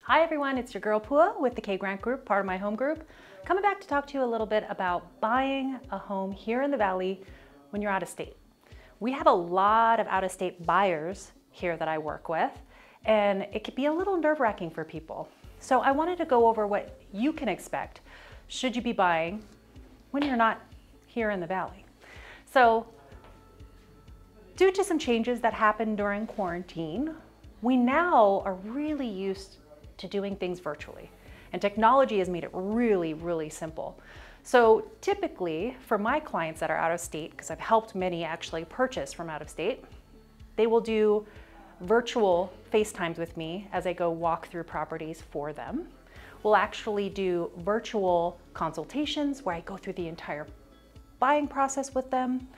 Hi everyone, it's your girl Pua with the K Grant Group, part of my home group. Coming back to talk to you a little bit about buying a home here in the Valley when you're out of state. We have a lot of out-of-state buyers here that I work with, and it can be a little nerve-wracking for people. So I wanted to go over what you can expect should you be buying when you're not here in the Valley. So due to some changes that happened during quarantine, we now are really used to doing things virtually. And technology has made it really, really simple. So typically for my clients that are out of state, because I've helped many actually purchase from out of state, they will do virtual FaceTimes with me as I go walk through properties for them. We'll actually do virtual consultations where I go through the entire buying process with them.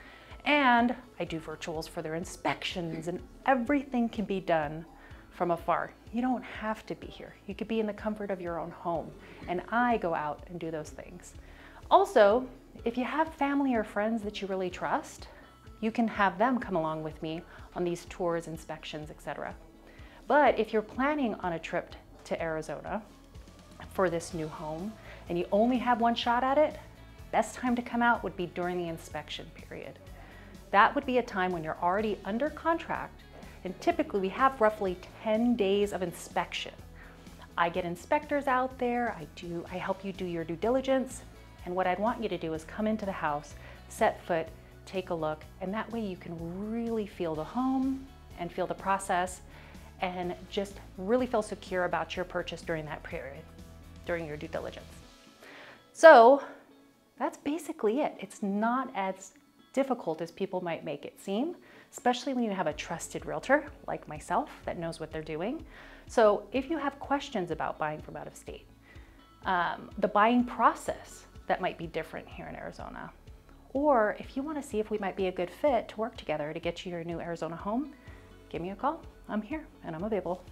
And I do virtuals for their inspections, and everything can be done from afar. You don't have to be here. You could be in the comfort of your own home, and I go out and do those things. Also, if you have family or friends that you really trust, you can have them come along with me on these tours, inspections, etc. But if you're planning on a trip to Arizona for this new home and you only have one shot at it, best time to come out would be during the inspection period. That would be a time when you're already under contract, and typically we have roughly 10 days of inspection. I get inspectors out there, I help you do your due diligence, and what I'd want you to do is come into the house, set foot, take a look, and that way you can really feel the home and feel the process and just really feel secure about your purchase during that period, during your due diligence. So that's basically it. It's not as difficult as people might make it seem, especially when you have a trusted realtor like myself that knows what they're doing. So if you have questions about buying from out of state, the buying process that might be different here in Arizona, or if you want to see if we might be a good fit to work together to get you your new Arizona home, give me a call. I'm here and I'm available.